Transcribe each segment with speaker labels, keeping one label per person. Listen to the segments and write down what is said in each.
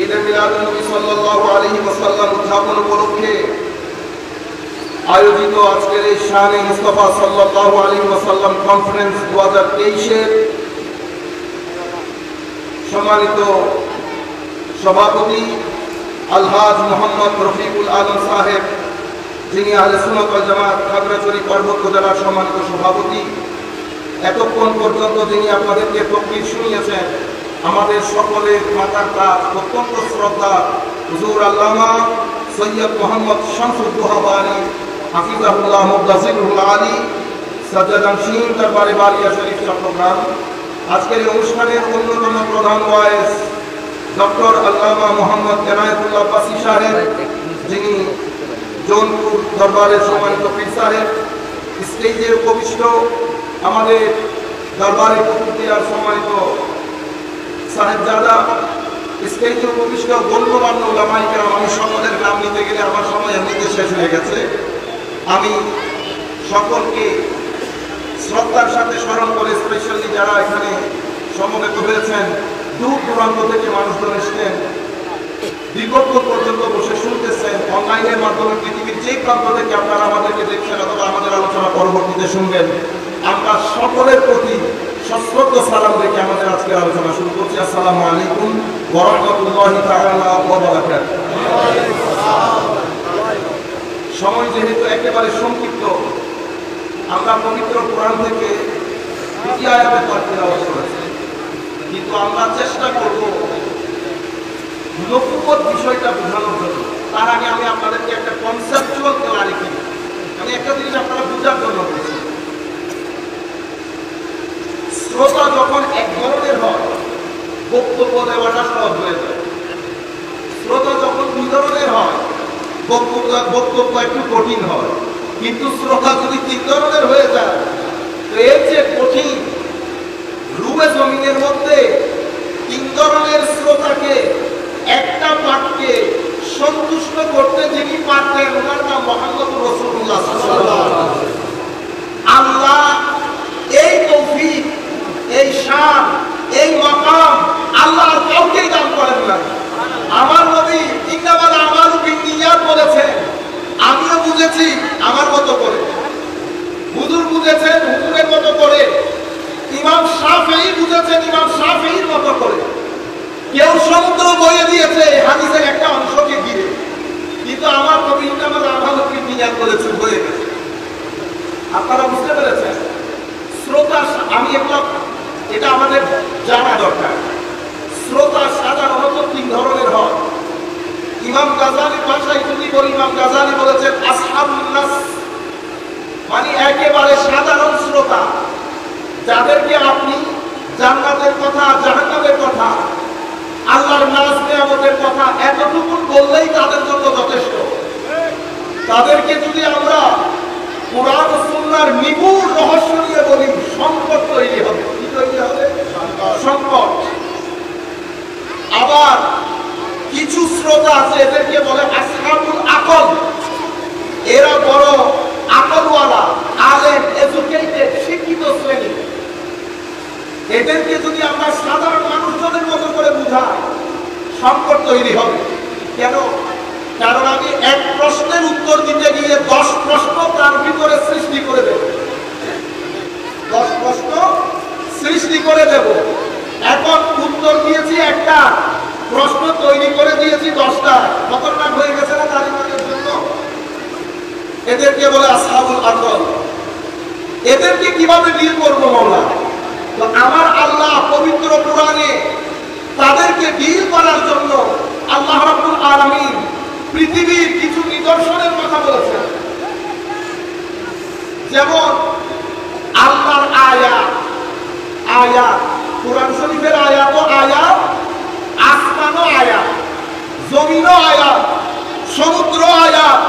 Speaker 1: ঈদে মিলাদুন নবী সাল্লাল্লাহু আলাইহি ওয়াসাল্লাম উদ্যাপন উপলক্ষে আয়োজিত আজকের এই শানে মুস্তাফা সাল্লাল্লাহু আলাইহি ওয়াসাল্লাম কনফারেন্স 2023-এর সম্মানিত সভাপতি আলহাজ মোহাম্মদ রফিকুল আলম সাহেব, যিনি আহলে সুন্নাত ওয়াল জামাত খাগড়াছড়ি পার্বত্য জেলার সম্মানিত সভাপতি, এতক্ষণ পর্যন্ত যিনি আপনাদেরকে তকবীর শুনিয়েছেন, আমাদের সকলের মাতার তার অত্যন্ত শ্রদ্ধা হুজুর আল্লামা সৈয়দ মোহাম্মদ শামসুদ্দোহা বানী হাফিজাহুল্লাহ মুদাসসিরুল আলী সাজ্জাদানশীন দরবারে বারিয়া শরীফ চট্টগ্রাম। আজকের এই অনুষ্ঠানের অন্যতম প্রধান ওয়াইজ ডক্টর আল্লামা মোহাম্মদ এনায়েতুল্লাহ বাসী সাহেব, যিনি জৌনপুর দরবারের সম্মানিত পীর সাহেব, স্টেজে উপবিষ্ট আমাদের দরবারে কুতুবদিয়ার সম্মানিত সাহেবজাদা, স্টেজে উপবিষ্ট গণ্যমান্য উলামায়ে কেরাম। আমি সকলের নাম নিতে গেলে আমার সময় এমনিতে শেষ হয়ে গেছে। আমি সকলকে শ্রদ্ধার সাথে স্মরণ করে, স্পেশালি যারা এখানে সমবেত হয়েছেন, দূর দূরান্ত থেকে মানুষজন এসছেন, দীর্ঘক্ষণ পর্যন্ত বসে শুনতেছেন, অনলাইনের মাধ্যমে পৃথিবীর যে প্রান্ত থেকে আপনারা আমাদেরকে দেখছেন অথবা আমাদের আলোচনা পরবর্তীতে শুনবেন, আমরা সকলের প্রতি সশ্রদ্ধ সালাম রেখে আমাদের আজকের আলোচনা শুরু করছি। আসসালামু আলাইকুম ওয়া রাহমাতুল্লাহি তাআলা ওয়া বারাকাতুহু। সময় যেহেতু একেবারে সংক্ষিপ্ত, আমরা পবিত্র কোরআন থেকে দুটি আয়াতের পাঠ তেলাওয়াত করেছি, কিন্তু আমরা চেষ্টা করব নফুবত বিষয়টা বোঝানোর জন্য। তার আগে আমি আপনাদেরকে একটা কনসেপচুয়াল ক্লারিটি, আমি একটা জিনিস আপনারা বোঝার জন্য বলছি। শ্রোতা যখন এক ধরনের হয়, বক্তব্য দেওয়াটা সহজ হয়ে যায়। শ্রোতা যখন দুই ধরনের হয়, বক্তব্য একটু কঠিন হয়। কিন্তু শ্রোতা যদি তিন ধরনের হয়ে যায়, তো এর যে কঠিন, রুমে জমিনের মধ্যে তিন ধরনের শ্রোতাকে একটা পাঠকে সন্তুষ্ট করতে যিনি পারতেন, ওনার নাম মুহাম্মদ রাসূলুল্লাহ সাল্লাল্লাহু আলাইহি ওয়াসাল্লাম। আল্লাহ এই তৌফিক, এই শান, এই মাকাম আল্লাহ আর কাউকেই দান করেন না। আমার নবী ইন্নামাল আমালু বিন্নিয়াত বলেছেন, আমিও বুঝেছি আমার মতো করে, হুজুর বুঝেছেন হুজুরের মতো করে, ইমাম শাফিঈ বুঝেছেন ইমাম শাফিঈর মতো করে, কেউ সমুদ্র বয়ে দিয়েছে হাদিসের একটা অংশকে ঘিরে, কিন্তু আমার নবী ইন্নামাল আমালু বিন্নিয়াত বলেছেন, হয়ে গেছে। আপনারা বুঝতে পেরেছেন? শ্রোতা, আমি এটা আমাদের জানা দরকার। শ্রোতা সাধারণত তিন ধরনের হয়। ইমাম গাজালির ভাষায় যদি বলি, ইমাম গাজালি বলেছেন আসহাবুন নাস, মানে একেবারে সাধারণ শ্রোতা, যাদেরকে আপনি জান্নাতের কথা, জাহান্নামের কথা, আল্লাহর নাজ নিয়ামতের কথা এতটুকু বললেই তাদের জন্য যথেষ্ট। তাদেরকে যদি আমরা কোরআন ও সুন্নাহর নিগুড় রহস্য নিয়ে বলি, সংকট তৈরি হবে। কি তৈরি হবে? সংকট। আবার কিছু শ্রোতা আছে, এদেরকে বলে আসহাবুল আকল, এরা বড় আকলওয়ালা, আলেম, এডুকেটেড, শিক্ষিত শ্রেণী। এদেরকে যদি আমরা সাধারণ মানুষজনের মতো করে বুঝাই, সংকট তৈরি হবে। কেন? কারণ আমি এক প্রশ্নের উত্তর দিতে গিয়ে 10 প্রশ্ন তার ভিতরে সৃষ্টি করে দেব। 10 প্রশ্ন সৃষ্টি করে দেব। এখন উত্তর দিয়েছি একটা, প্রশ্ন তৈরি করে দিয়েছি 10টা। খতরনাক হয়ে গেছে না তালিমের জন্য? এদেরকে বলে আসহাবুল আকল। এদেরকে কিভাবে ডিল করবো মাওলা? তো আমার আল্লাহ পবিত্র কোরআনে তাদেরকে ডিল করার জন্য আল্লাহ রাব্বুল আলামিন পৃথিবীর কিছু নিদর্শনের কথা বলেছেন। যেমন আল্লাহর আয়াত, আয়াত কোরআন শরীফের আয়াত ও আয়াত, আসমানও আয়াত, জমিনও আয়াত, সমুদ্র আয়াত,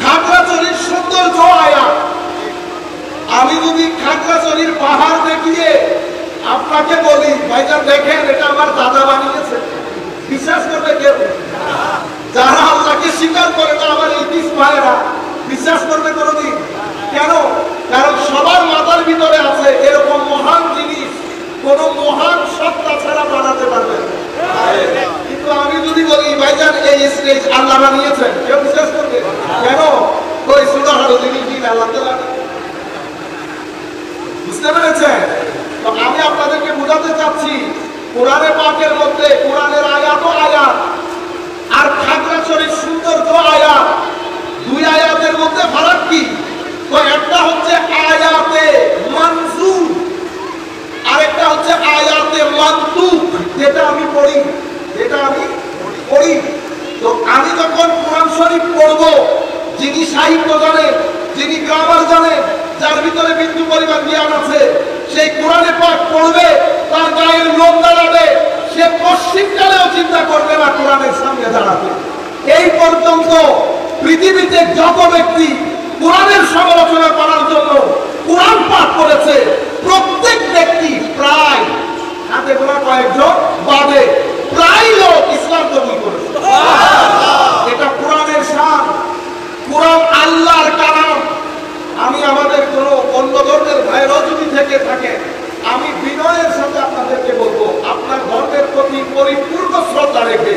Speaker 1: খাগড়াছড়ির সৌন্দর্য আয়াত। আমি যদি খাগড়াছড়ির পাহাড় দেখিয়ে আপনাকে বলি, ভাইজান দেখেন এটা আমার দাদা বানিয়েছে, বিশ্বাস করবে কেউ? যারা আল্লাহকে স্বীকার করে না, আমার ইতিস ভাইরা, বিশ্বাস করবে কোনোদিন? কেন? কারণ সবার মাথার ভিতরে আছে এরকম মহান জিনিস কোন মহান সত্তা ছাড়া বানাতে পারবে। কিন্তু আমি যদি এই আল্লাহ বানিয়েছেন? কেউ বিশ্বাস করবে? কেন? ওই ছোটখাটো জিনিস দিয়ে আল্লাহ তাআলা। বুঝতে পেরেছেন? তো আমি আপনাদেরকে বোঝাতে চাচ্ছি, কোরআনে পাকের মধ্যে কোরআনের আয়াত আয়াত আর খাগড়াছড়ির সৌন্দর্য আয়াত, দুই আয়াতের মধ্যে ফারাক কি? তো একটা হচ্ছে আয়াতে মানসুখ, আরেকটা হচ্ছে আয়াতে মানতুক, যেটা আমি পড়ি। তো আমি যখন কোরআন শরীফ পড়বো, যিনি সাহিত্য জানেন, যিনি গ্রামার জানেন, যার ভিতরে বিন্দু পরিমাণ জ্ঞান আছে, সেই কোরআনে পাক পড়বে, তার গায়ের লোম দাঁড়াবে, সে পশ্চিমকালেও চিন্তা করবে না কোরআনের সামনে দাঁড়াবে। এই পর্যন্ত পৃথিবীতে যত ব্যক্তি কোরআনের সমালোচনা করার জন্য কোরআন পাঠ করেছে, প্রত্যেক ব্যক্তি প্রায় হাতে গোনা কয়েকজন বাদে প্রায় লোক ইসলাম কবুল করেছে। এটা কোরআনের শান, কোরআন আল্লাহর কালাম। আমি আমাদের কোন অন্য ধর্মের ভাইরাও যদি থেকে থাকে, আমি বিনয়ের সাথে আপনাদেরকে বলবো, আপনার ধর্মের প্রতি পরিপূর্ণ শ্রদ্ধা রেখে,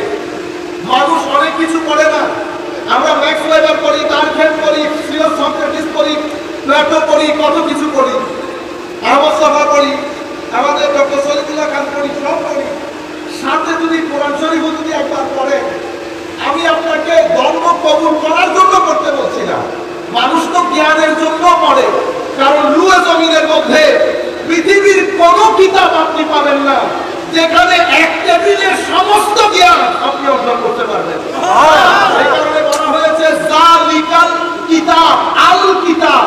Speaker 1: মানুষ অনেক কিছু করে না, আমরা ম্যাক্স ওয়েবার করি, টার্গেট করি, সিরিয়াস সক্রেটিস করি, প্লেটো করি, কত কিছু করি, আহমদ সাফা করি, আমাদের ডক্টর সলিমুল্লাহ খান করি, সব করি। সাথে যদি কোরআন শরীফ যদি একবার পড়ে, আমি আপনাকে ধর্ম কবুল করার জন্য করতে বলছি না, মানুষ তো জ্ঞানের জন্য পড়ে। কারণ লুয়ে জমিনের মধ্যে পৃথিবীর কোন কিতাব আপনি পাবেন না যেখানে এক টেবিলের সমস্ত জ্ঞান আপনি অর্জন করতে পারবেন। এই কারণে বলা হয়েছে জালিকাল কিতাব, আল কিতাব,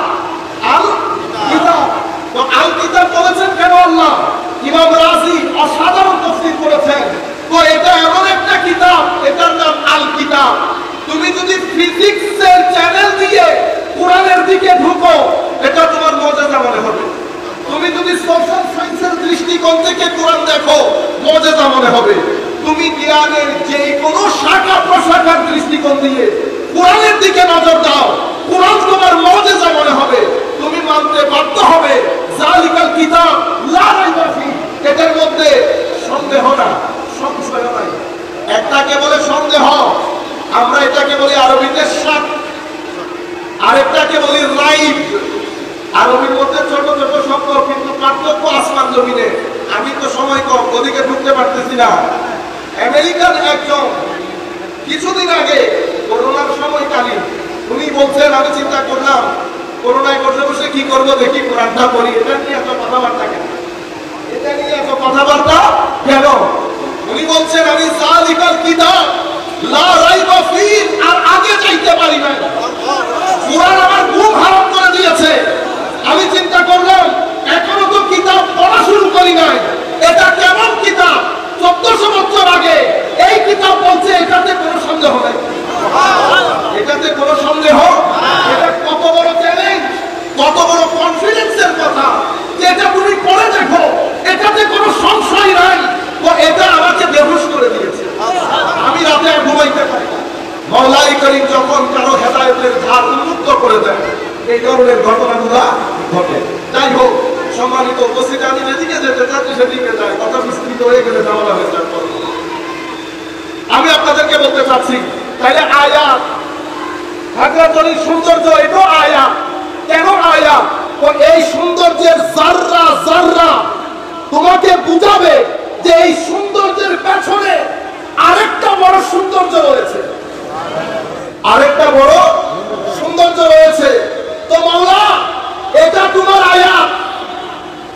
Speaker 1: আল কিতাব। তো আল কিতাব বলেছেন কেন আল্লাহ? ইমাম রাজি অসাধারণ তাফসীর করেছেন। তো এটা এমন একটা কিতাব, এটার নাম আল কিতাব। তুমি যদি ফিজিক্সের চ্যানেল দিয়ে কোরআনের দিকে ঢুকো, এটা তোমার মুজিজা মনে হবে। তুমি যদি সোশ্যাল সায়েন্সের দৃষ্টিকোণ থেকে কোরআন দেখো, মুজিজা মনে হবে। তুমি জ্ঞানের যে কোনো শাখা প্রশাখার দৃষ্টিকোণ দিয়ে কোরআনের দিকে নজর দাও, কোরআন তোমার মুজিজা মনে হবে। তুমি মানতে বাধ্য হবে জালিকাল কিতাব লা রাইবা ফি, এটার মধ্যে সন্দেহ না, সংশয় নাই। একটাকে বলে সন্দেহ, আমরা এটাকে বলি আরবিতে শাক, আরেকটাকে বলি রাইব। আরবির মধ্যে ছোট ছোট শব্দ, কিন্তু পার্থক্য আসমান জমিনে। আমি তো সময় কম, ওদিকে ঢুকতে পারতেছি না। আমেরিকান একজন কিছুদিন আগে করোনার সময়কালীন উনি বলছেন, আমি চিন্তা করলাম করোনায় বসে বসে কি করবো, দেখি কোরআনটা পড়ি। এটা নিয়ে এত কথাবার্তা কেন? এটা নিয়ে এত কথাবার্তা কেন? উনি বলছেন, আমি জালিকাল কিতাব লা রাইবা ফি আর আগে চাইতে পারি না। কোরআন আমার ঘুম হারাম করে দিয়েছে। আমি চিন্তা করলাম, এখনো তো কিতাব পড়া শুরু করি নাই, এটা কেমন কিতাব? 1400 বছর আগে এই কিতাব বলছে, এটাতে কোনো সন্দেহ নাই, এটাতে কোনো সন্দেহ। এটা কত বড় চ্যালেঞ্জ, কত বড় কনফিডেন্সের কথা, যেটা তুমি পড়ে দেখো, এটাতে কোনো সংশয় নাই। তো এটা আমাকে বেহুশ করে দিয়েছে, আমি রাতে আর ঘুমাইতে পারি না। মাওলাই করিম যখন কারো হেদায়েতের ধার উন্মুক্ত করে দেন, এই ধরনের ঘটনাগুলো ঘটে। যাই হোক, সম্মানিত উপস্থিতি, আমি যেদিকে যেতে চাচ্ছি সেদিকে যাই, কথা বিস্তৃত হয়ে গেলে ঝামেলা হয়ে যায়। আমি আপনাদেরকে বলতে চাচ্ছি, তাইলে আয়াত, খাগড়াছড়ির সৌন্দর্য, এটা আয়াত। কেন আয়াত? তো এই সৌন্দর্যের জাররা জাররা তোমাকে বুঝাবে যে এই সৌন্দর্যের পেছনে আরেকটা বড় সৌন্দর্য রয়েছে, আরেকটা বড় সৌন্দর্য রয়েছে। তো মাওলা, এটা তোমার আয়াত।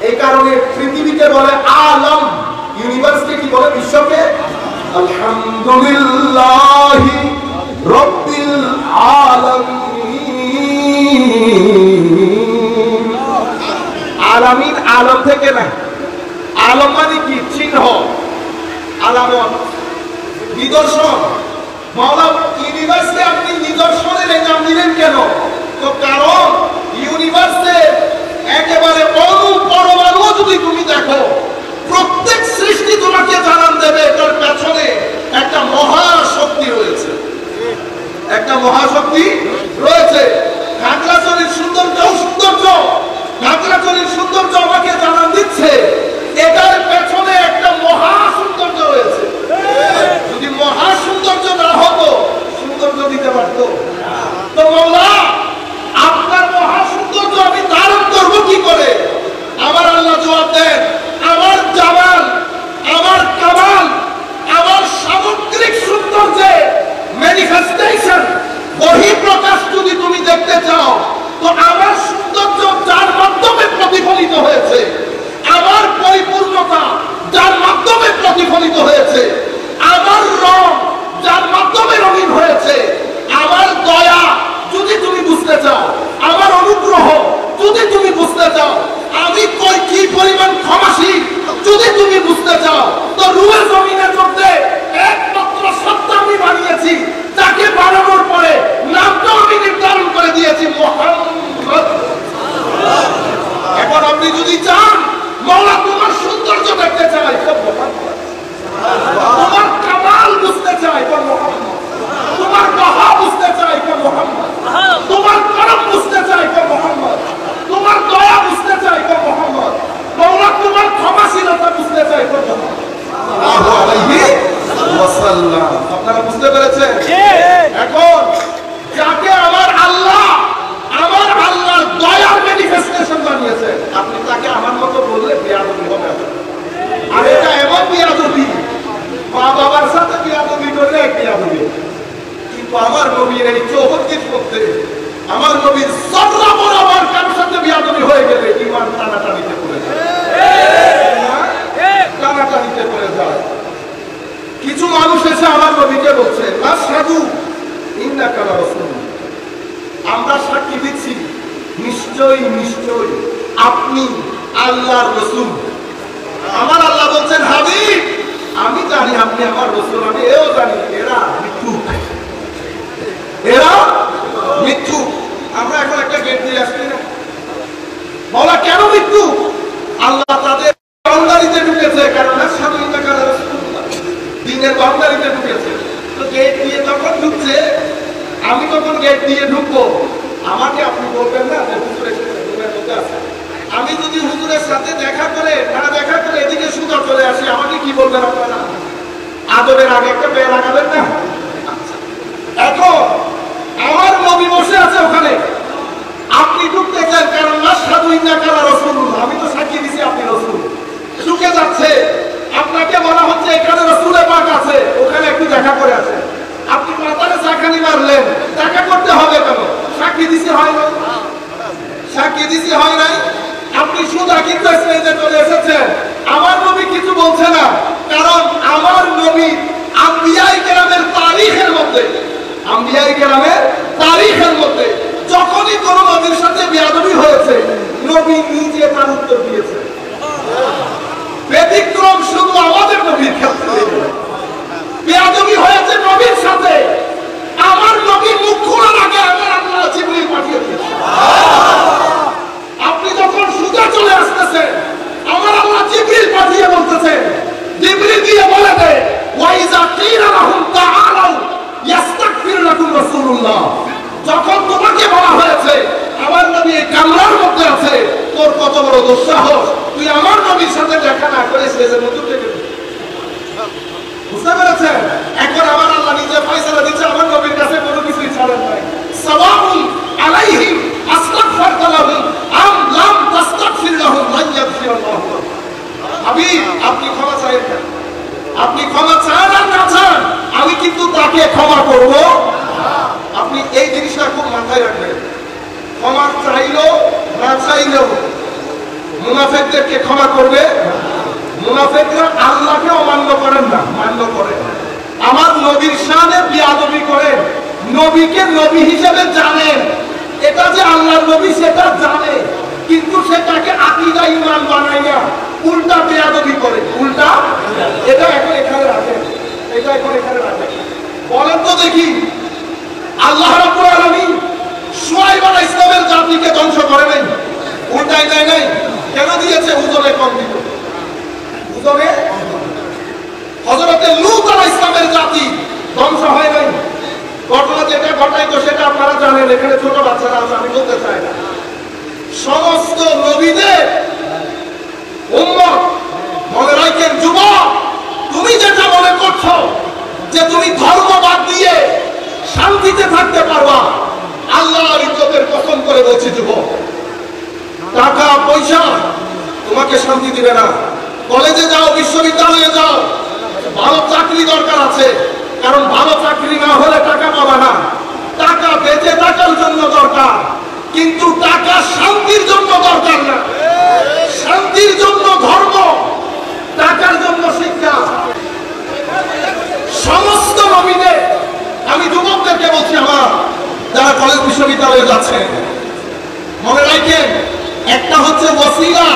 Speaker 1: এই কারণে পৃথিবীকে বলে আলম, ইউনিভার্সকে কি বলে? বিশ্বকে আলহামদুলিল্লাহি রাব্বিল আলামিন। আলামিন আলম থেকে না, আলম মানে কি? চিহ্ন, আলামত, নিদর্শন। মাওলা ইউনিভার্সকে আপনি নিদর্শনের এই নাম দিলেন কেন? তো কারণ ইউনিভার্সে একেবারে অণু পরমাণু যদি তুমি দেখো, প্রত্যেক সৃষ্টি তোমাকে জানান দেবে এটার পেছনে একটা মহাশক্তি রয়েছে, একটা মহাশক্তি রয়েছে। খাগড়াছড়ির সৌন্দর্য, খাগড়াছড়ির সৌন্দর্য আমাকে জানান দিচ্ছে এটার পেছনে একটা মহা সৌন্দর্য রয়েছে। যদি মহা সৌন্দর্য না হতো, যদি তুমি বুঝতে চাও তো রুহের জমিনের মধ্যে একমাত্র সত্তা আমি বানিয়েছি, যাকে বানানোর পরে নামটা আমি নির্ধারণ করে দিয়েছি মুহাম্মদ। এখন আপনি যদি চান মওলা তোমার সৌন্দর্য দেখতে চাই তো মুহাম্মদ, তোমার কামাল বুঝতে চাই তো মুহাম্মদ, তোমার বাহা বুঝতে চাই তো মুহাম্মদ, তোমার করম বুঝতে চাই তো মুহাম্মদ, তোমার দয়া বুঝতে চাই তো মুহাম্মদ, মওলা তোমার ক্ষমাশীলতা বুঝতে চাই তো মুহাম্মদ সাল্লাল্লাহু আলাইহি ওয়াসাল্লাম। আপনারা বুঝতে পেরেছেন? এখন যাকে আমার আল্লাহর দয়ার ম্যানিফেস্টেশন বানিয়েছে, আপনি তাকে আমার মতো বললে বেয়াদবি হবে। আর এটা এমন বেয়াদবি, মা বাবার সাথে বেয়াদবি করলে বেয়াদবি, কিন্তু আমার নবীর এই 64 মধ্যে আমার নবীর সদরা বরাবর কারোর সাথে বেয়াদবি হয়ে গেলে ঈমান টানাটানিতে পড়ে যায়, টানাটানিতে পড়ে যায়। কিছু মানুষ এসে আমার নবীকে বলছে আশহাদু ইন্নাকা রাসূলুল্লাহ, আমরা সাক্ষী দিচ্ছি নিশ্চয়ই নিশ্চয়ই আপনি আল্লাহর রাসূল। আমার আল্লাহ বলছেন হাবিব আমি জানি আপনি আমার রাসূল, আমি এও জানি এরা মিথ্যুক, এরা মিথ্যুক। আমরা এখন একটা গেট দিয়ে আসছি না, বলা কেন মিথ্যুক? আল্লাহ তাদের বাউন্ডারিতে ঢুকেছে, কারণ আশহাদু ইন্নাকা রাসূলুল্লাহ দিনের বাউন্ডারিতে ঢুকেছে। তো গেট দিয়ে যখন ঢুকছে, আমি তখন গেট দিয়ে ঢুকবো, আমাকে আপনি বলবেন না যে হুজুর এসেছে, রুমের মধ্যে আছে। আমি যদি হুজুরের সাথে দেখা করে এদিকে সুদা চলে আসি, আমাকে কি বলবেন আপনারা? আদরের আগে একটা পেয়ে লাগাবেন না? এখন আমার নবী বসে আছে ওখানে, আপনি ঢুকতেছেন কারণ আশহাদু ইন্নাকা রাসূলুল্লাহ, আমি তো সাক্ষী দিছি আপনি রাসূল। ঢুকে যাচ্ছে, আপনাকে বলা হচ্ছে এখানে রাসূলের পাক আছে, ওখানে একটু দেখা করে আছে। আপনি মাথায় চাকানি মারলেন, দেখা করতে হবে কেন? সাক্ষী দিছি হয় না, সাক্ষী দিছি হয় নাই। আপনি সুদা কিন্তু স্টেজে চলে এসেছেন, আমার নবী কিছু বলছে না, কারণ আমার নবী আম্বিয়ায়ে কেরামের তারিখের মধ্যে, আম্বিয়ায়ে কেরামের তারিখের মধ্যে যখনই কোন নবীর সাথে বেয়াদবি হয়েছে, নবী নিজে তার উত্তর দিয়েছে। ব্যতিক্রম শুধু আমাদের নবীর ক্ষেত্রে, বেয়াদবি হয়েছে নবীর সাথে, আমার নবী মুখ খোলার আগে আমার আল্লাহ জিবরিল পাঠিয়ে দিয়েছে। আপনি যখন সুদা চলে আসতেছেন, আমার আল্লাহ জিবরিল পাঠিয়ে বলতেছেন, জিবরিল দিয়ে বলে দেয় ওয়াইজা কিরা লাহুম তাআলাউ ইস্তাগফির লাকুম রাসূলুল্লাহ, যখন তোমাকে বলা হয়েছে আমার নবী এই কামরার মধ্যে আছে, তোর কত বড় দুঃসাহস, তুই আমার নবীর সাথে দেখা না করে স্টেজের মধ্যে থেকে। বুঝতে পেরেছেন? এখন আমার আল্লাহ নিজে ফয়সালা দিচ্ছে, আমার নবীর কাছে কোনো কিছুই ছাড়েন নাই। সাওয়াউন আলাইহিম আস্তাগফারতা লাহুম আম লাম তাস্তাগফির লাহুম লা ইয়াগফিরাল্লাহু লাহুম। হাবিব আপনি ক্ষমা চাইেন না, আপনি ক্ষমা চান আর না চান, আমি কিন্তু তাকে ক্ষমা করব। আপনি এই জিনিসটা খুব মাথায় রাখবেন, ক্ষমা চাইলো না চাইলেও মুনাফিকদেরকে ক্ষমা করবে। মুনাফিকরা আল্লাহকে অমান্য করেন না, মান্য করেন। আমার নবীর শানে বেয়াদবি করেন, নবীকে নবী হিসেবে জানেন, এটা যে আল্লাহর নবী সেটা জানে, কিন্তু সেটাকে আকীদা ঈমান বানায় না, উল্টা বেয়াদবি করে, উল্টা। এটা এখন এখানে রাখেন, এটা এখন এখানে রাখেন। বলেন তো দেখি, আল্লাহ রাব্বুল আলামিন শুআয়ব আলাইহিস সালামের জাতিকে ধ্বংস করে নাই, উল্টাই দেয় নাই। কেন দিয়েছে? ওজনে কম দিত, ওজনে। হযরতে লূত আলাইহিস সালামের জাতি ধ্বংস হয় নাই, ঘটনা যেটা ঘটাইতো সেটা আপনারা জানেন, এখানে ছোট বাচ্চারা আছে, আমি বলতে চাই না। সমস্ত নবীদের উম্মত, মনে রাখেন যুবক, তুমি যেটা মনে করছো যে তুমি ধর্ম বাদ দিয়ে শান্তিতে থাকতে পারবা, আল্লাহর ইজ্জতের কসম করে বলছি যুবক, টাকা পয়সা তোমাকে শান্তি দিবে না। কলেজে যাও, বিশ্ববিদ্যালয়ে যাও, ভালো চাকরি দরকার আছে, কারণ ভালো চাকরি না হলে টাকা পাবা না। টাকা বেঁচে থাকার জন্য দরকার, কিন্তু টাকা শান্তির জন্য দরকার না। শান্তির জন্য ধর্ম, টাকার জন্য শিক্ষা। সমস্ত নবীদের, আমি যুবকদেরকে বলছি, আমার যারা কলেজ বিশ্ববিদ্যালয়ে যাচ্ছে, মনে রাখেন একটা হচ্ছে ওসিলা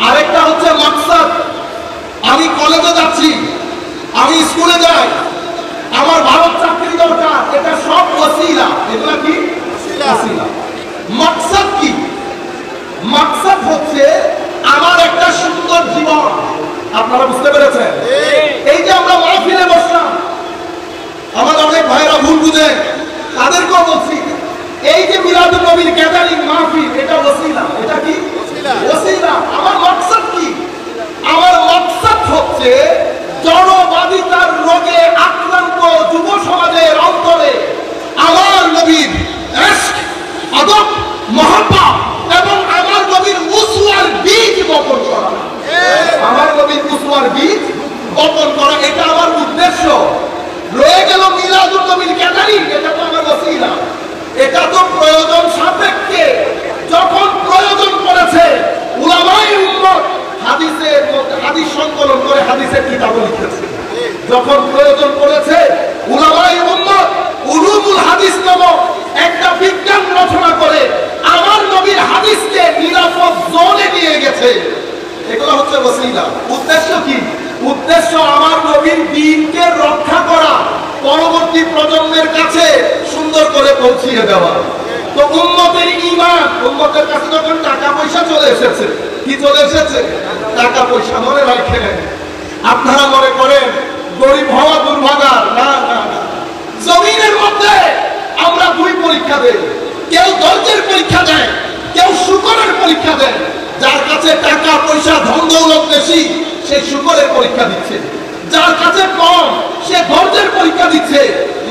Speaker 1: আরেকটা হচ্ছে মাকসাদ। আমি কলেজে যাচ্ছি, আমি স্কুলে যাই, আমার ভালো চাকরি দরকার, এটা সব ওসিলা। এগুলা কি ওসিলা? মাকসাদ কি? মাকসাদ হচ্ছে আমার একটা সুন্দর জীবন। আপনারা বুঝতে পেরেছেন? এই যে আমরা মাহফিলে বসলাম, আমার অনেক ভাইরা ভুল বুঝে, তাদেরকেও বলছি, এই যে মিলাদুন নবীর গ্যাদারিং মাহফিল, এটা ওসিলা। এটা কি ওসিলা? আমার মাকসাদ কি? আমার মাকসাদ হচ্ছে জড়বাদিতার রোগে আক্রান্ত যুব সমাজের অন্তরে আমার নবীর ইশক, আদব, মহব্বত এবং আমার নবীর উসওয়ার বীজ বপন করা। আমার নবীর উসওয়ার বীজ বপন করা, এটা আমার উদ্দেশ্য। রয়ে গেল মিলাদুন নবীর গ্যাদারিং, এটা তো আমার ওসিলা। এটা তো প্রয়োজন সাপেক্ষে। যখন প্রয়োজন পড়েছে উলামায়ে উম্মত হাদিসের মধ্যে হাদিস সংকলন করে হাদিসের কিতাব লিখেছে। যখন প্রয়োজন পড়েছে উলামায়ে উম্মত উলুমুল হাদিস নামক একটা বিজ্ঞান রচনা করে আমার নবীর হাদিসকে নিরাপদ জোনে নিয়ে গেছে। এগুলো হচ্ছে ওসিলা। উদ্দেশ্য কি? উদ্দেশ্য আমার নবীর দ্বীনকে রক্ষা করা, পরবর্তী প্রজন্মের কাছে সুন্দর করে পৌঁছিয়ে দেওয়া। তো উম্মতের ঈমান, উম্মতের কাছে যখন টাকা পয়সা চলে এসেছে, কি চলে এসেছে? টাকা পয়সা। মনে রাখেন, আপনারা মনে করেন গরিব হওয়া দুর্ভাগার, না না না। জমিনের মধ্যে আমরা দুই পরীক্ষা দেই, কেউ ধৈর্যের পরীক্ষা দেয়, কেউ শুকরের পরীক্ষা দেয়। যার কাছে টাকা পয়সা ধন দৌলত বেশি, সে শুকরের পরীক্ষা দিচ্ছে। যার কাছে কম, সে ধৈর্যের পরীক্ষা দিচ্ছে।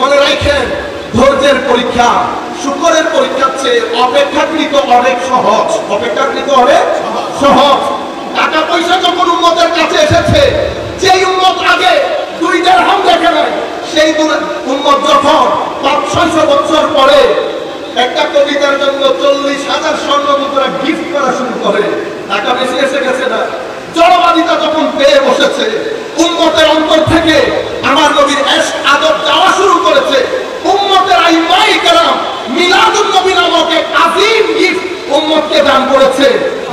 Speaker 1: মনে রাখেন, ধৈর্যের পরীক্ষা শুকরের পরীক্ষার চেয়ে অপেক্ষাকৃত অনেক সহজ। অপেক্ষাকৃত অনেক সহজ। টাকা পয়সা যখন উম্মতের কাছে এসেছে, যেই উম্মত আগে 2 দিরহাম দেখে নাই, সেই উম্মত যখন 500-600 বছর পরে একটা কবিতার জন্য 40,000 স্বর্ণ মুদ্রা গিফট করা শুরু করে, টাকা বেশি এসে গেছে না? জড়বাদিতা যখন পেয়ে বসেছে, উম্মতের অন্তর থেকে আমার নবীর ইশক আদব যাওয়া শুরু করেছে। উম্মতের আইমায়ে কেরাম মিলাদুন নবী নামক এক আযীম গিফট উম্মতকে দান করেছে,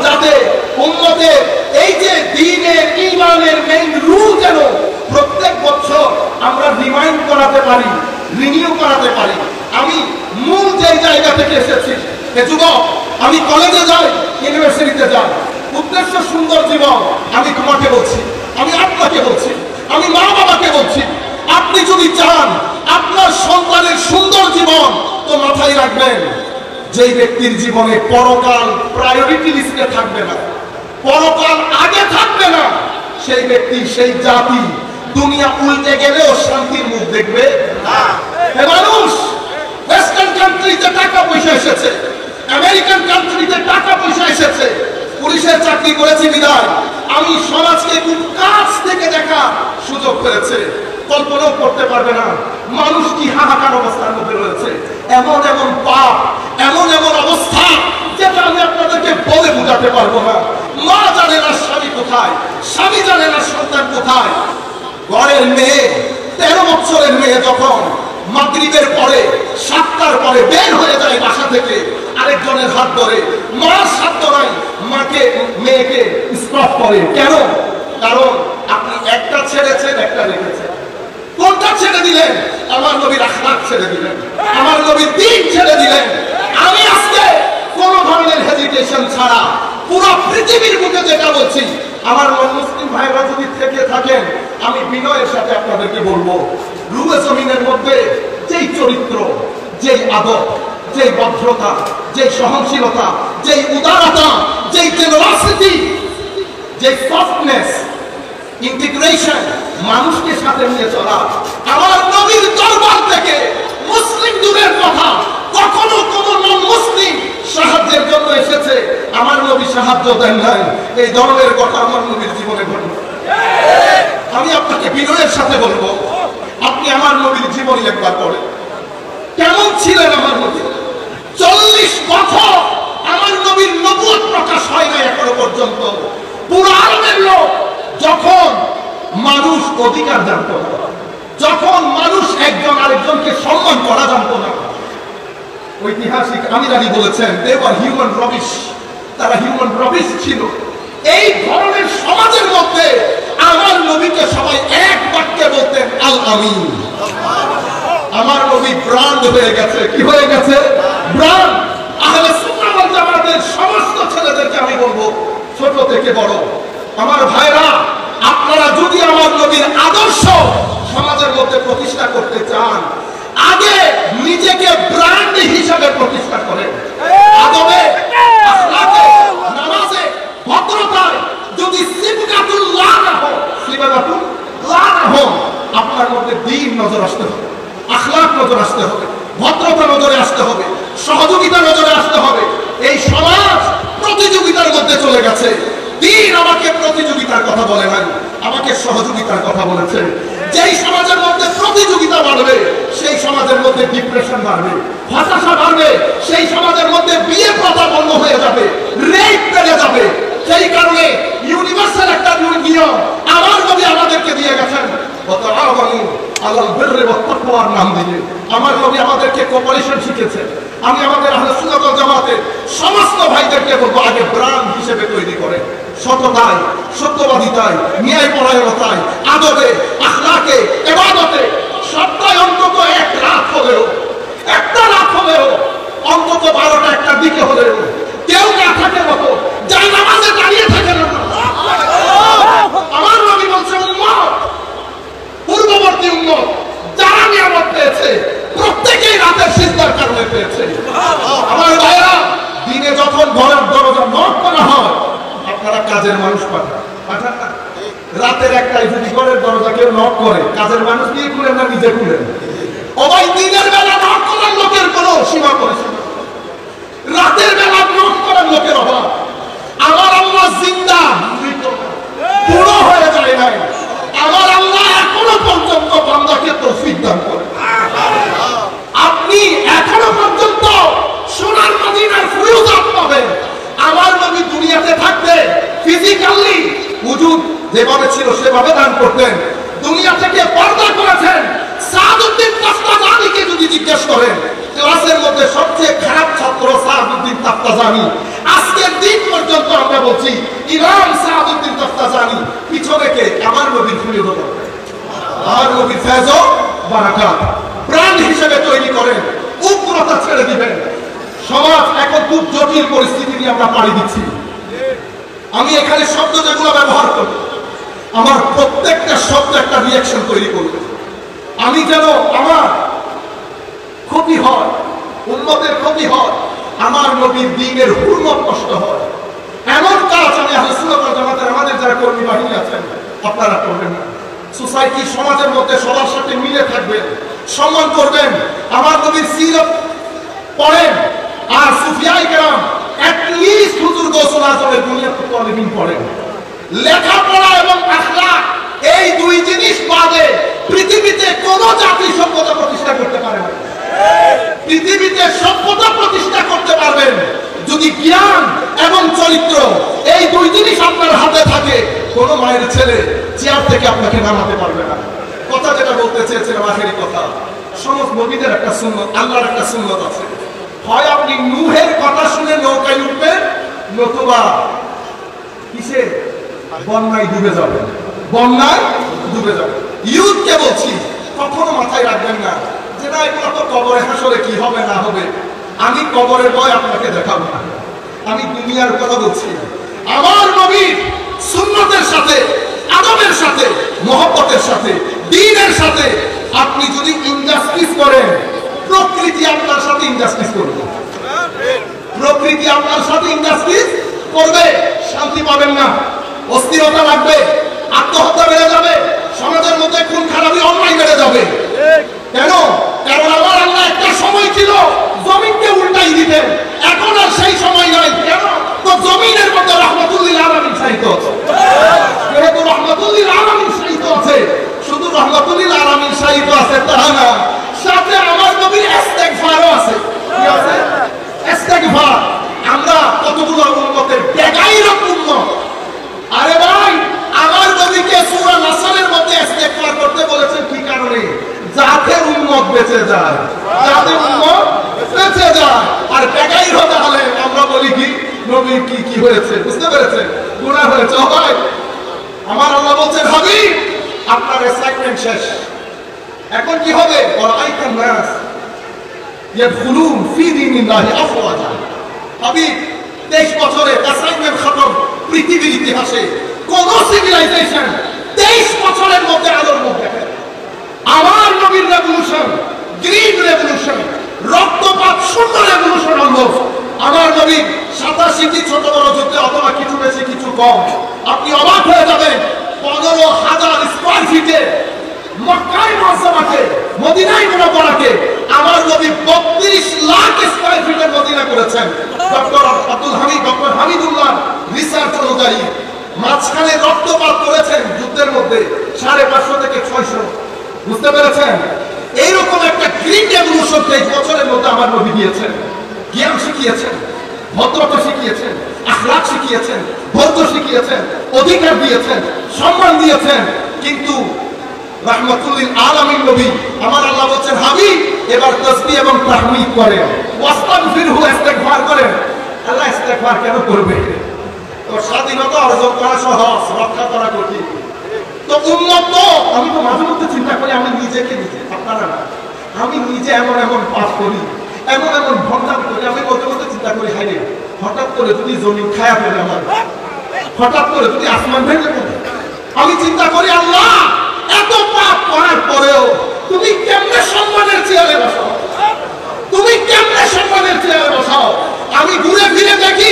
Speaker 1: যাতে উম্মতের এই যে দ্বীনের ঈমানের মেইন রুল যেন প্রত্যেক বছর আমরা রিমাইন্ড করাতে পারি, রিনিউ করাতে পারি। আমি মূল যে জায়গা থেকে এসেছি, এ যুবক, আমি কলেজে যাই, ইউনিভার্সিটিতে যাই, উদ্দেশ্য সুন্দর জীবন। আমি তোমাকে বলছি, আমি আপনাকে বলছি, আমি মা বাবাকে বলছি, আপনি যদি চান আপনার সন্তানের সুন্দর জীবন, তো মাথায় রাখবেন, যেই ব্যক্তির জীবনে পরকাল প্রায়োরিটি লিস্টে থাকবে না, পরকাল আগে থাকবে না, সেই ব্যক্তি, সেই জাতি দুনিয়া উল্টে গেলেও শান্তির মুখ দেখবে না। মানুষ ওয়েস্টার্ন কান্ট্রিতে টাকা পয়সা এসেছে, আমেরিকান কান্ট্রিতে টাকা পয়সা এসেছে, পুলিশের চাকরি করেছি বিদায় আমি সমাজকে খুব কাছ থেকে দেখা সুযোগ পেয়েছে। কল্পনাও করতে পারবে না মানুষ কি হাহাকার অবস্থার মধ্যে রয়েছে। এমন এমন পাপ, এমন এমন অবস্থা, যেটা আমি আপনাদেরকে বলে বোঝাতে পারবো না। মা জানে না স্বামী কোথায়, স্বামী জানে না সন্তান কোথায়। ঘরের মেয়ে, 13 বছরের মেয়ে যখন মাগরিবের পরে 7টার পরে বের হয়ে যায় বাসা থেকে, আরেকজনের হাত ধরে, মার সাধ্য নাই মাকে মেয়েকে স্টপ করে। কেন? কারণ আপনি একটা ছেড়েছেন, একটা রেখেছেন। কোনটা ছেড়ে দিলেন? আমার নবীর আখলাক ছেড়ে দিলেন, আমার নবীর দ্বীন ছেড়ে দিলেন। আমি আজকে কোন ধরনের হেজিটেশন ছাড়া পুরো পৃথিবীর বুকে যেটা বলছি, আমার মুসলিম ভাইরা যদি থেকে থাকেন, আমি বিনয়ের সাথে আপনাদেরকে বলবো, রুহে জমিনের মধ্যে যেই চরিত্র, যেই আদব, যেই ভদ্রতা, যেই সহনশীলতা, যেই উদারতা, যেই জেনারসিটি, যেই সফটনেস, ইন্টিগ্রেশন, মানুষকে সাথে নিয়ে চলা, আমার নবীর দরবার থেকে মুসলিম দূরের কথা, কখনো কোন নন মুসলিম সাহায্যের জন্য এসেছে, আমার নবী সাহায্য দেন নাই, এই ধরনের কথা আমার নবীর জীবনে ঘটে। আমি আপনাকে বিনয়ের সাথে বলবো, আপনি আমার নবীর জীবনী একবার পড়েন, কেমন ছিলেন আমার নবী। 40 বছর আমার নবীর নবুয়ত প্রকাশ হয় না এখনো পর্যন্ত। পুরো আরবের লোক, যখন মানুষ অধিকার জানত না, যখন মানুষ একজন আরেকজনকে সম্মান করা জানত না, ঐতিহাসিক আমির আলী বলেছেন, দে ওয়ার হিউম্যান রবিশ, তারা হিউম্যান রবিশ ছিল। এই ধরনের সমাজের মধ্যে আমার নবীকে সবাই এক বাক্যে বলতেন আল আমিন। আমার নবী ব্র্যান্ড হয়ে গেছে। কি হয়ে গেছে? ব্র্যান্ড। আহলে সুন্নাহ ওয়াল জামাতের সমস্ত ছেলেদেরকে আমি বলবো, ছোট থেকে বড়, আমার ভাইরা, আপনারা যদি আমার নবীর আদর্শ সমাজের মধ্যে প্রতিষ্ঠা করতে চান, আগে নিজেকে ব্র্যান্ড হিসেবে প্রতিষ্ঠা করেন। আদবে, আখলাকে, নামাজে, ভদ্রতায় যদি সিবগাতুল্লাহ না হয়, সিবগাতুল্লাহ না হয়, আপনার মধ্যে দ্বীন নজর আসতে হবে, আখলাক নজর আসতে হবে, ভদ্রতা নজরে আসতে হবে, সহযোগিতা নজরে আসতে হবে। এই সমাজ প্রতিযোগিতার মধ্যে চলে গেছে। দ্বীন আমাকে প্রতিযোগিতার কথা বলে নাই, আমাকে সহযোগিতার কথা বলেছে। যেই সমাজের মধ্যে প্রতিযোগিতা বাড়বে, সেই সমাজের মধ্যে ডিপ্রেশন বাড়বে, হতাশা বাড়বে, সেই সমাজের মধ্যে বিয়ে প্রথা বন্ধ হয়ে যাবে, রেপ বেড়ে যাবে। সেই কারণে ইউনিভার্সাল একটা নিয়ম আমার নবী আমাদেরকে দিয়ে গেছেন, আল্লাহর বিররি ওয়াত তাকওয়ার নাম দিয়ে আমার নবী আমাদেরকে কোঅপারেশন শিখিয়েছেন। আমি আমাদের আহলে সুন্নাত ওয়াল জামাতের সমস্ত ভাইদেরকে বলবো, আগে ব্র্যান্ড হিসেবে তৈরি করে, সততায়, সত্যবাদিতায়, ন্যায়পরায়ণতায়, আদবে, আখলাকে, ইবাদতে, সপ্তাহে অন্তত এক রাত হলেও, একটা রাত হলেও, অন্তত 12টা একটার দিকে হলেও কেউ না থাকে মতো যাই নামাজে দাঁড়িয়ে থাকে না। আমার নবী বলছেন, উম্মত, পূর্ববর্তী উম্মত যারা নিয়ামত পেয়েছে প্রত্যেকেই রাতের সিজদার কারণে পেয়েছে। আমার ভাইরা, দিনে যখন ঘরের দরজা নক করা হয়, আপনারা কাজের মানুষ পাঠান না? রাতের একটাই যদি ঘরের দরজা কেউ নক করে, কাজের মানুষ দিয়ে খুলেন না নিজে খুলেন? ও ভাই, দিনের বেলা নক করার লোকের কোনো সীমা পরিসীমা, রাতের বেলা নক করার লোকের অভাব। আমার আল্লাহ জিন্দা, বুড়ো হয়ে যায় নাই। আমার আল্লাহ এখনো পর্যন্ত বান্দাকে তৌফিক দান করে। আপনি এখনো পর্যন্ত সোনার মদিনার ফুয়ুজাত পাবেন। আমার নবী দুনিয়াতে থাকতে ফিজিক্যালি ওজুদ যেভাবে ছিল সেভাবে দান করতেন। দুনিয়া থেকে পর্দা করেছেন। সাদউদ্দিন তাফতাজানিকে যদি জিজ্ঞেস করেন, ক্লাসের মধ্যে সবচেয়ে খারাপ ছাত্র সাদউদ্দিন তাফতাজানি। আজকের দিন পর্যন্ত আমরা বলছি ইমাম সাদউদ্দিন তাফতাজানি পিছনে কে? আমার নবীর ফুয়ুজাত, আমার নবীর ফেজ ও বারাকাত ব্র্যান্ড হিসেবে তৈরি করেন। উগ্রতা ছেড়ে দিবেন। সমাজ এখন খুব জটিল পরিস্থিতি নিয়ে আমরা পাড়ি দিচ্ছি। আমি এখানে শব্দ যেগুলো ব্যবহার করি, আমার প্রত্যেকটা শব্দ একটা রিঅ্যাকশন তৈরি করবে। আমি যেন আমার ক্ষতি হয়, উম্মতের ক্ষতি হয়, আমার নবীর দ্বীনের হুরমত নষ্ট হয়, এমন কাজ আমি আহলে সুন্নাত ওয়াল জামাতের আমাদের যারা কর্মী বাহিনী আছেন আপনারা করবেন না। সোসাইটি, সমাজের মধ্যে সবার সাথে মিলে থাকবেন, সম্মান করবেন, আমার নবীর সিরাত পড়েন। আর সুফিয়ায়ে কেরাম অ্যাটলিস্ট হুজুর গৌসুল আজমের বুনিয়াদ তালিবিন পড়েন। লেখাপড়া এবং আখলাক, এই দুই জিনিস বাদে পৃথিবীতে কোন জাতি সভ্যতা প্রতিষ্ঠা করতে পারে না। পৃথিবীতে সভ্যতা প্রতিষ্ঠা করতে পারবেন যদি জ্ঞান এবং চরিত্র, এই দুই জিনিস আপনার হাতে থাকে। কোন মায়ের ছেলে চেয়ার থেকে আপনাকে নামাতে পারবে না। কথা যেটা বলতে চেয়েছিলাম, আখেরি কথা, সমস্ত নবীদের একটা সুন্নত, আল্লাহর একটা সুন্নত আছে। হয় আপনি নূহের কথা শুনে নৌকায় উঠবেন, নতুবা কিসে? বন্যায় ডুবে যাবেন, বন্যায় ডুবে যাবেন। ইউথকে বলছি, কখনো মাথায় রাখবেন না যে না এগুলো তো কবরে হাসরে কি হবে না হবে। আমি কবরের ভয় আপনাকে দেখাবো না, আমি দুনিয়ার কথা বলছি। আমার নবীর সুন্নতের সাথে, আদবের সাথে, মহব্বতের সাথে, দ্বীনের সাথে আপনি যদি ইনজাস্টিস করেন, প্রকৃতি আপনার সাথে ইনজাস্টিস করবে। প্রকৃতি আপনার সাথে ইনজাস্টিস করবে, শান্তি পাবেন না, অস্থিরতা লাগবে, আত্মহত্যা বেড়ে যাবে, সমাজের মধ্যে খুন খারাপি, অন্যায় বেড়ে যাবে। কেন? কারণ আমার আল্লাহ একটা সময় ছিল জমিনকে উল্টাই দিতেন, এখন আর সেই সময় নাই। কেন? তো জমিনের মধ্যে রাহমাতুল লিল আলামিন সাহিত্য আছে। যেহেতু রাহমাতুল লিল আলামিন সাহিত্য আছে, শুধু রাহমাতুল লিল আলামিন সাহিত্য আছে তা না, সাথে আমার নবীর ইস্তেগফারও আছে। কি আছে? ইস্তেগফার। আমরা কতগুলো উম্মতের বেগাইরত উম্মত। আরে ভাই, আমার নবীকে সূরা নাসরের মধ্যে ইস্তেগফার করতে বলেছেন কি কারণে? যাতে উম্মত বেঁচে যায়, যাতে উম্মত বেঁচে যায়। আর বেগাইরত হলে আমরা বলি কি নবী কি কি হয়েছে বুঝতে পেরেছেন? গুনাহ হয়েছে। ভাই আমার আল্লাহ বলছেন হাবিব আপনার অ্যাসাইনমেন্ট শেষ, এখন কি হবে? ওয়ারাইতান নাস ইয়াদখুলুন ফি দীনিল্লাহি আফওয়াজা। হাবিব 23 বছরের অ্যাসাইনমেন্ট খতম। পৃথিবীর ইতিহাসে কোন সিভিলাইজেশন 23 বছরের মধ্যে আলোর মুখ দেখে। আমার নবীর রেভলিউশন, গ্রিন রেভলিউশন, রক্তপাত শূন্য রেভলিউশন হলো। আমার নবী 87টি ছোট বড় যুদ্ধে অথবা কিছু বেশি কিছু কম। আপনি অবাক হয়ে যাবেন 15,000 স্কয়ার ফিটে মক্কায় মুআজ্জামাকে, মদিনায় মুনাওয়ারাকে আমার নবী 32 লাখ স্কয়ার ফিটের মদিনা করেছেন। Doctor Abdul Hamid, doctor Hamidullah research অনুযায়ী মাঝখানে রক্তপাত করেছেন যুদ্ধের মধ্যে 550 থেকে 600। বুঝতে পেরেছেন? এইরকম একটা গ্রিন রেভলিউশন 23 বছরের মধ্যে আমার নবী দিয়েছেন। জ্ঞান শিখিয়েছেন, ভদ্রতা শিখিয়েছেন, আখলাক শিখিয়েছেন, ধৈর্য শিখিয়েছেন, অধিকার দিয়েছেন, সম্মান দিয়েছেন। কিন্তু রাহমাতুল লিল আলামিন নবী আমার আল্লাহ বলেন হাবিব এবার তাসবিহ এবং তাহমিদ করেন, ওয়াস্তাগফিরহু, ইস্তিগফার করেন। আল্লাহ ইস্তিগফার কেন করবে? তো স্বাধীনতা অর্জন করা সহজ, রক্ষা করা কঠিন। তো উম্মত তো আমি তো মাঝে মধ্যে চিন্তা করি আমি নিজেকে নিজে, আপনারা না, আমি নিজে এমন এমন পাপ করি, এমন এমন ভণ্ডামি করি, আমি মধ্যে মধ্যে চিন্তা করি হাই রে হঠাৎ করে যদি জমিন খায়া ফেলে আমার, হঠাৎ করে যদি আসমান ভেঙে পড়ে, আমি চিন্তা করি আল্লাহ এত পাপ করার পরেও তুমি কেমনে সম্মানের চেয়ারে বসাও, তুমি কেমনে সম্মানের চেয়ারে বসাও। আমি ঘুরে ফিরে দেখি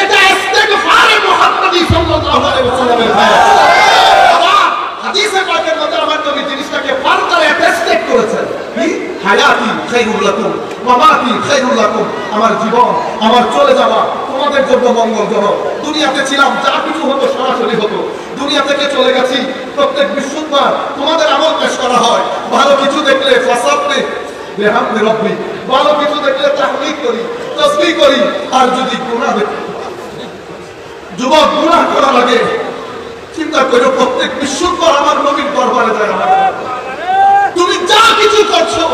Speaker 1: এটা ইস্তিগফারে মুহাম্মাদি সাল্লাল্লাহু আলাইহি ওয়াসাল্লামের ভাষা। হাদিসে পাকের মধ্যে আমার নবী জিনিসটাকে ফারকারে টেস্টেড করেছেন। কি? হায়াতি খায়রুল লাকুম, মামাতি খায়রুল লাকুম। আমার জীবন, আমার চলে যাওয়া তোমাদের জন্য মঙ্গলজনক। দুনিয়াতে ছিলাম, যা কিছু হতো সরাসরি হতো। দুনিয়া থেকে চলে গেছি, প্রত্যেক বৃহস্পতিবার তোমাদের আমল পেশ করা হয়। ভালো কিছু দেখলে ফাসাবতে বিহামদি রাব্বি, ভালো কিছু দেখলে তাহমিদ করি, তাসবিহ করি। আর যদি গুনাহ দেখি, যুবক গুনাহ করা লাগে, চিন্তা করো প্রত্যেক বৃহস্পতিবার আমার নবীর দরবারে যায়। তুমি যা কিছু করছো,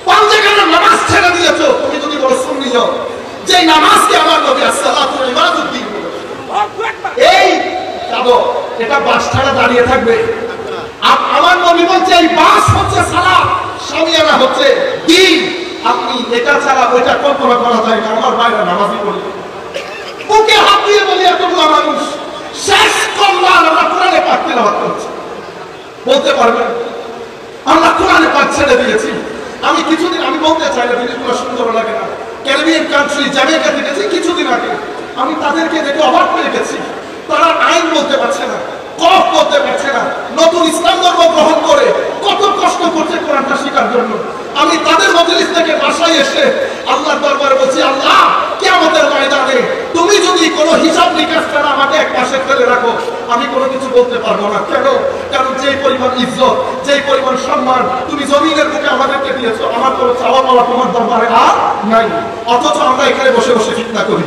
Speaker 1: পাঁচখানা নামাজ ছেড়ে দিয়েছো, তুমি যদি বলো সুন্নি হও, যে নামাজকে আমার নবী আসসালাতু ইবাদুদ্দিন এই কাদো এটা বাস ছাড়া দাঁড়িয়ে থাকবে। আমার নবী বলছে এই বাস হচ্ছে সালাত, সামিয়ানা হচ্ছে দিন। আপনি এটা ছাড়া ওইটা কল্পনা করা যায় না। আমার বাইরে নামাজই পড়ি, বুকে হাত দিয়ে বলি এতগুলো মানুষ শেষ করলাম আমরা কোরআনে পাক তেলাওয়াত করছি, বলতে পারবেন আমরা কোরআনে পাক ছেড়ে দিয়েছি। আমি কিছুদিন, আমি বলতে চাই না জিনিসগুলো সুন্দর লাগে না, ক্যারিবিয়ান কান্ট্রি জামাইকা দেখেছি কিছুদিন আগে, আমি তাদেরকে দেখে অবাক হয়ে গেছি। তারা আইন বলতে পারছে না, কফ বলতে পারছে না, নতুন ইসলাম ধর্ম গ্রহণ করে কত কষ্ট করছে কোরআনটা শেখার জন্য। আমি তাদের মজলিস থেকে বাসায় এসে আল্লাহর দরবারে বলছি আল্লাহ কিয়ামতের ময়দানে তুমি যদি কোনো হিসাব নিকাশ ছাড়া আমাকে এক পাশে ফেলে রাখো, আমি কোনো কিছু বলতে পারবো না। কেন? কারণ যেই পরিমাণ ইজ্জত, যেই পরিমাণ সম্মান তুমি জমিনের বুকে আমাদেরকে দিয়েছো, আমার কোনো চাওয়া পাওয়া তোমার দরবারে আর নাই। অথচ আমরা এখানে বসে বসে ফিতনা করি,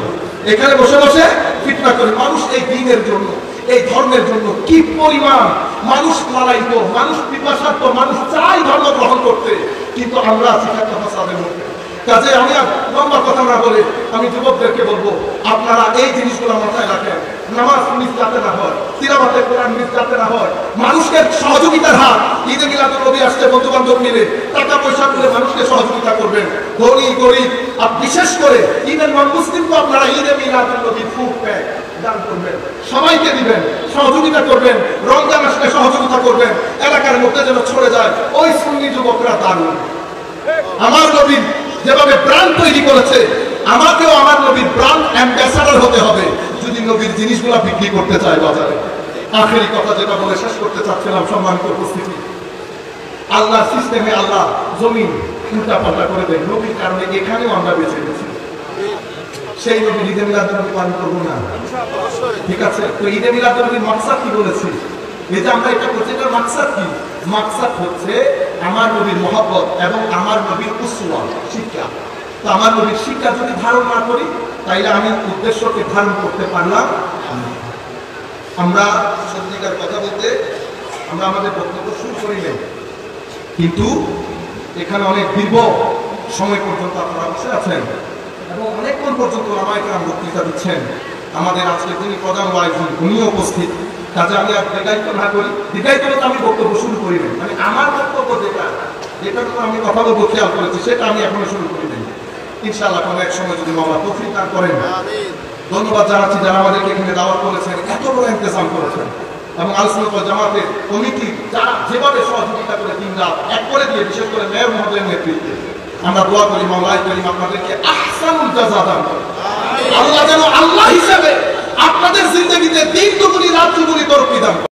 Speaker 1: এখানে বসে বসে ফিতনা করি। মানুষ এই দ্বীনের জন্য, এই ধর্মের জন্য কি পরিমাণ মানুষ লালায়িত, মানুষ পিপাসার্থ, মানুষ চাই ধর্ম গ্রহণ করতে, কিন্তু আমরা আছি একটা ফাসাদের মধ্যে। কাজে আমি আর লম্বা কথা না বলে আমি যুবকদেরকে বলবো আপনারা এই জিনিসগুলো মাথায় রাখেন। নামাজ মিস যাতে না হয়, তিলাওয়াতে কোরআন মিস যাতে না হয়, মানুষকে সহযোগিতার হাত। ঈদে মিলাদুন নবী আসছে, বন্ধু বান্ধব মিলে টাকা পয়সা করে মানুষকে সহযোগিতা করবেন, ধনী গরিব। আর বিশেষ করে ঈদের নন মুসলিমকে আপনারা ঈদে মিলাদুন নবী ফুড প্যাক দান করবেন, সবাইকে দিবেন, সহযোগিতা করবেন। রমজান আসলে সহযোগিতা করবেন, এলাকার মধ্যে যেন ছড়ে যায়। ওই সুন্নি যুবকরা দারুণ। আমার নবী যেভাবে ব্র্যান্ড তৈরি করেছে, আমাকেও আমার নবীর ব্র্যান্ড অ্যাম্বাসাডর হতে হবে যদি নবীর জিনিসগুলো বিক্রি করতে চায় বাজারে। আখেরি কথা যেটা বলে শেষ করতে চাচ্ছিলাম, সম্মানিত উপস্থিতি, আল্লাহ সিস্টেমে আল্লাহ জমিন উল্টা পাল্টা করে দেয় নবীর কারণে। এখানেও আমরা বেঁচে গেছি। সেই নবী ঈদে মিলাদুন নবী পালন করবো না, ঠিক আছে? তো ঈদে মিলাদুন নবীর মাকসাদ কি বলেছি? এই যে আমরা এটা করছি, এটার মাকসাদ কি? মাকসাদ হচ্ছে আমার নবীর মহব্বত এবং আমার নবীর উসওয়া, শিক্ষা। তো আমার নবীর শিক্ষা যদি ধারণ না করি, তাইলে আমি উদ্দেশ্যকে ধারণ করতে পারলাম। আমরা সত্যিকার কথা বলতে আমরা আমাদের বক্তব্য শুরু করি নাই, কিন্তু এখানে অনেক দীর্ঘ সময় পর্যন্ত আপনারা বসে আছেন। এবং অনেকক্ষণ পর্যন্ত ওলামায়ে কেরাম বক্তৃতা দিচ্ছেন। আমাদের আজকে যিনি প্রধান ওয়াইজি উনিও উপস্থিত, কাজে আমি আর দীর্ঘায়িত না করি। দীর্ঘায়িত হলে আমি বক্তব্য শুরু করি নাই, মানে আমার বক্তব্য যেটার উপর আমি কথা বলবো খেয়াল করেছি সেটা আমি এখনো শুরু করি নাই। ইনশাআল্লাহ কোনো এক সময় যদি মাওলা তৌফিক দান করেন। ধন্যবাদ জানাচ্ছি যারা আমাদেরকে এখানে দাওয়াত করেছেন, এত বড় ইন্তজাম করেছেন, এবং আহলে সুন্নাত ওয়াল জামাতের কমিটি যারা যেভাবে সহযোগিতা করে দিন রাত এক করে দিয়ে, বিশেষ করে মেয়র মহোদয়ের নেতৃত্বে আমরা দোয়া করি মাওলাই করিম আপনাদেরকে আহসানুল জাযা দান করেন। আল্লাহ যেন আল্লাহ হিসেবে